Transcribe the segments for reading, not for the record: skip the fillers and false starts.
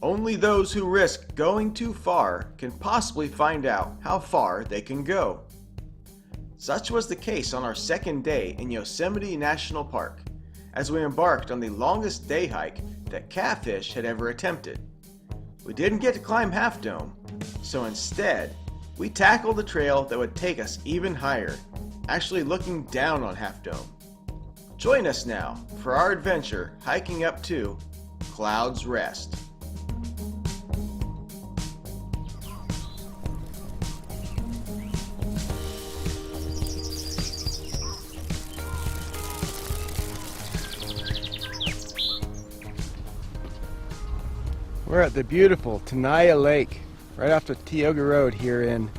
Only those who risk going too far can possibly find out how far they can go. Such was the case on our second day in Yosemite National Park, as we embarked on the longest day hike that Catfish had ever attempted. We didn't get to climb Half Dome, so instead, we tackled a trail that would take us even higher, actually looking down on Half Dome. Join us now for our adventure hiking up to Cloud's Rest. We're at the beautiful Tenaya Lake, right off the Tioga Road here in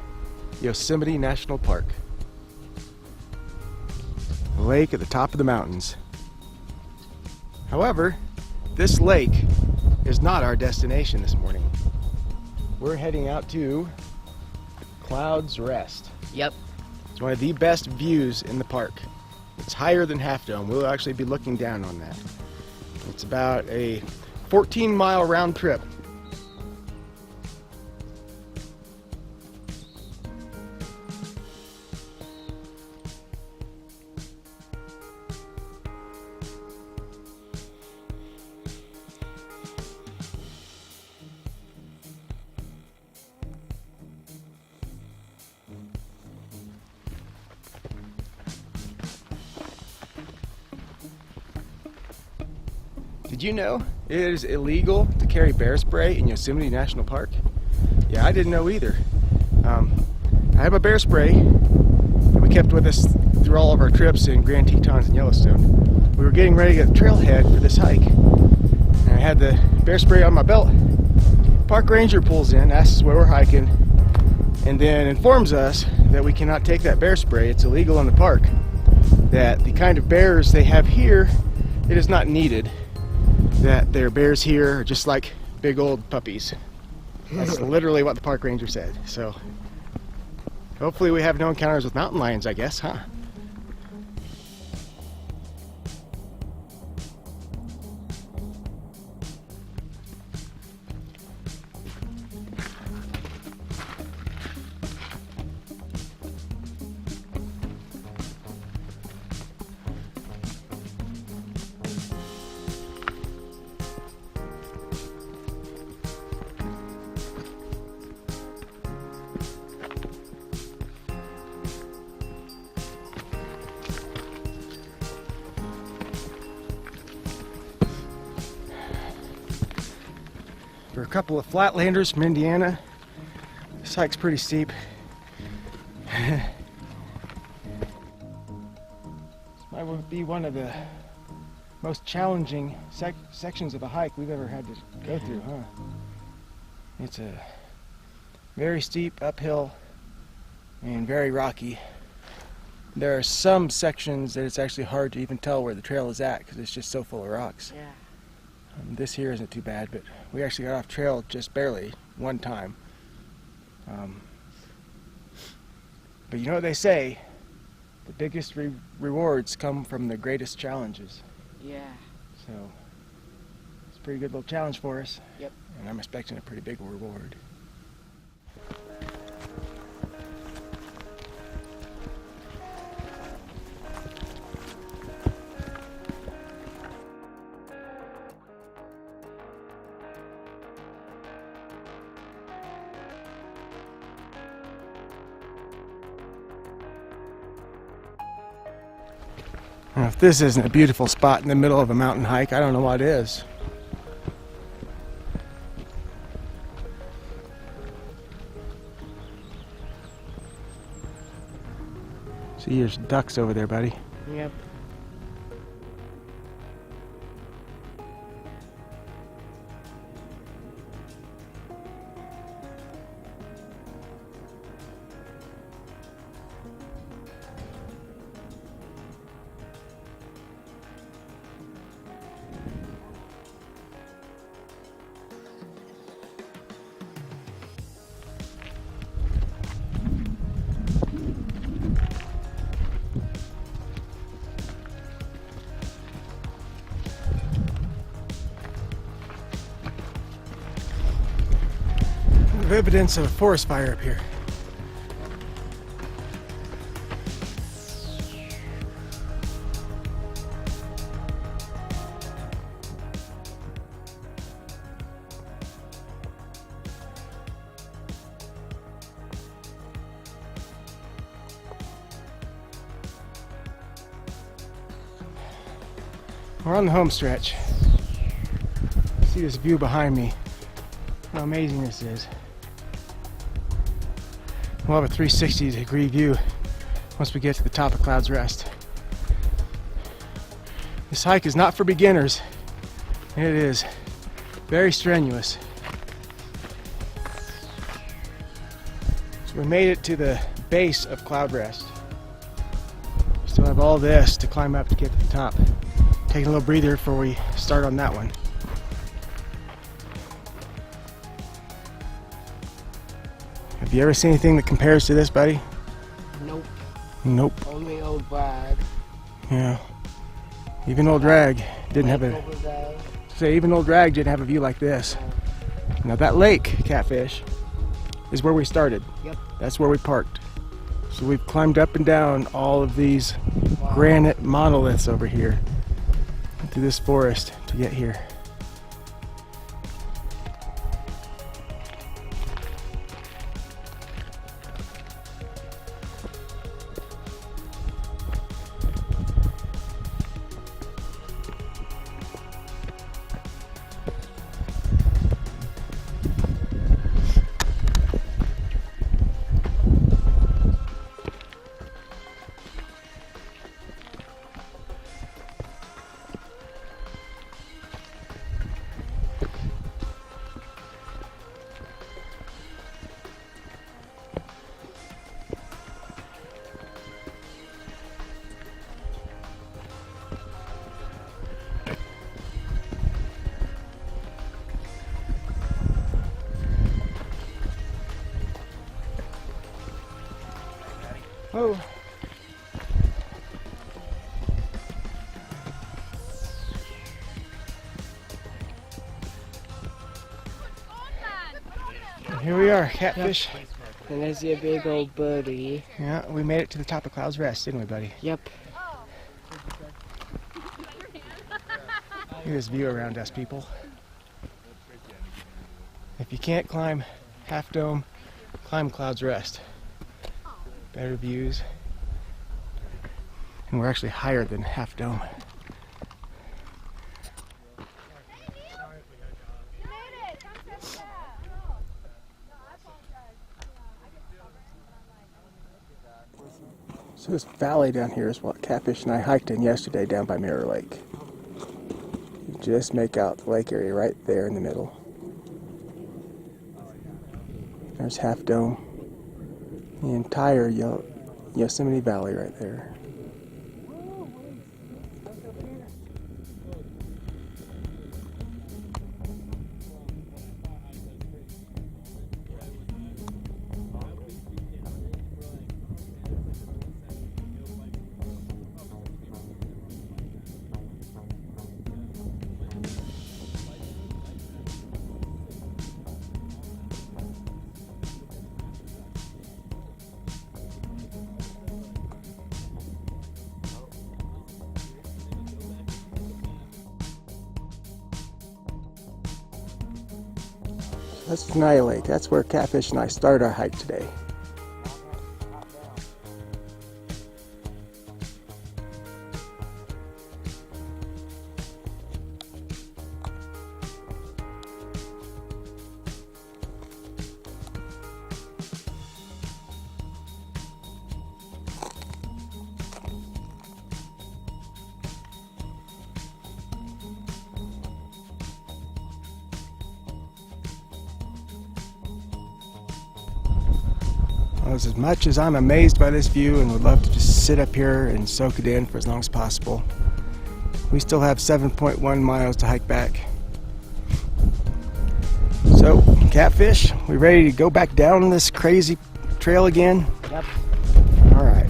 Yosemite National Park. A lake at the top of the mountains. However, this lake is not our destination this morning. We're heading out to Cloud's Rest. Yep. It's one of the best views in the park. It's higher than Half Dome. We'll actually be looking down on that. It's about a 14-mile round trip. Did you know it is illegal to carry bear spray in Yosemite National Park? Yeah, I didn't know either. I have a bear spray that we kept with us through all of our trips in Grand Tetons and Yellowstone. We were getting ready to get the trailhead for this hike, and I had the bear spray on my belt. Park ranger pulls in, asks us where we're hiking, and then informs us that we cannot take that bear spray. It's illegal in the park. That the kind of bears they have here, it is not needed. That their bears here are just like big old puppies. That's literally what the park ranger said. So hopefully we have no encounters with mountain lions, I guess, huh? For a couple of flatlanders from Indiana, this hike's pretty steep. This might be one of the most challenging sections of a hike we've ever had to go through, huh? It's a very steep uphill and very rocky. There are some sections that it's actually hard to even tell where the trail is at because it's just so full of rocks. Yeah. This here isn't too bad, but we actually got off trail just barely one time. But you know what they say, the biggest rewards come from the greatest challenges. Yeah. So it's a pretty good little challenge for us. Yep. And I'm expecting a pretty big reward. Now, if this isn't a beautiful spot in the middle of a mountain hike, I don't know what is. See, there's ducks over there, buddy. Yep. of evidence of a forest fire up here. We're on the home stretch. See this view behind me. How amazing this is. We'll have a 360-degree view once we get to the top of Cloud's Rest. This hike is not for beginners. It is very strenuous. So we made it to the base of Cloud Rest. We still have all this to climb up to get to the top. Taking a little breather before we start on that one. Have you ever seen anything that compares to this, buddy? Nope. Nope. Only old Brad. Yeah. Even old Drag didn't have a. Even old Drag didn't have a view like this. Now that lake, Catfish, is where we started. Yep. That's where we parked. So we've climbed up and down all of these granite monoliths over here through this forest to get here. Oh. And here we are, Catfish. Yep. And there's your big old birdie. Yeah, we made it to the top of Cloud's Rest, didn't we, buddy? Yep. Look at this view around us, people. If you can't climb Half Dome, climb Cloud's Rest. Better views. And we're actually higher than Half Dome. So this valley down here is what Catfish and I hiked in yesterday down by Mirror Lake. You just make out the lake area right there in the middle. There's Half Dome. The entire Yosemite Valley right there. That's Tenaya Lake. That's where Catfish and I started our hike today. As much as I'm amazed by this view and would love to just sit up here and soak it in for as long as possible, we still have 7.1 miles to hike back. So, Catfish, we ready to go back down this crazy trail again? Yep. All right.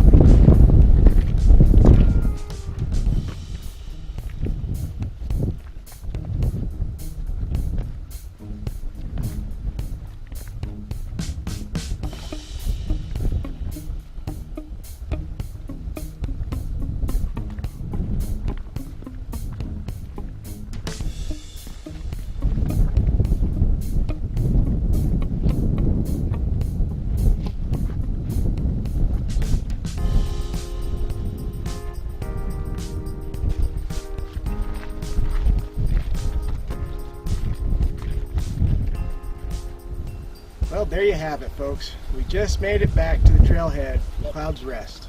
Well, there you have it, folks. We just made it back to the trailhead, Yep. Clouds Rest.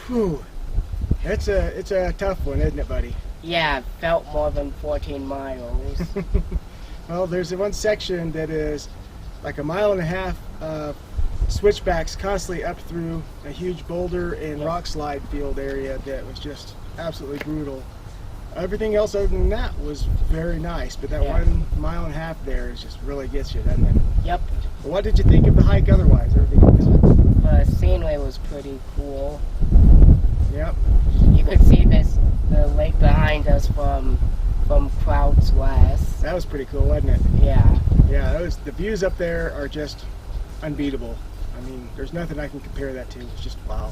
Whew. It's a tough one, isn't it, buddy? Yeah, it felt more than 14 miles. Well, there's the one section that is like 1.5 miles of switchbacks constantly up through a huge boulder and Yep. rock slide field area that was just absolutely brutal. Everything else other than that was very nice, but that Yeah. 1.5 miles there is just really gets you, doesn't it? Yep, Well, what did you think of the hike otherwise? Everything was the scenery was pretty cool. Yep. You could see the lake behind us from Clouds West. That was pretty cool, wasn't it? Yeah, Yeah, the views up there are just unbeatable. I mean, there's nothing I can compare that to. It's just wow.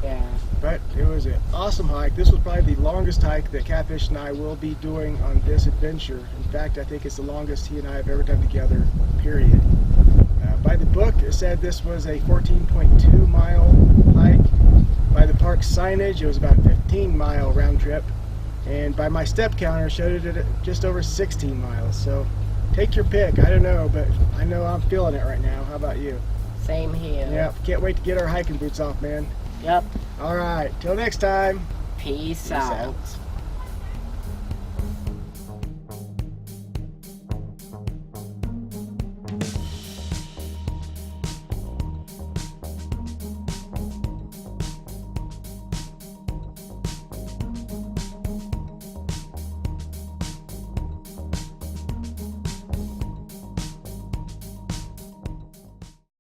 yeah. But it was an awesome hike. This was probably the longest hike that Catfish and I will be doing on this adventure. In fact, I think it's the longest he and I have ever done together, period. By the book, it said this was a 14.2 mile hike. By the park signage, it was about a 15-mile round trip. And by my step counter, showed it at just over 16 miles. So take your pick. I don't know, but I know I'm feeling it right now. How about you? Same here. Yeah, can't wait to get our hiking boots off, man. Yep. All right, till next time. Peace Peace out. out.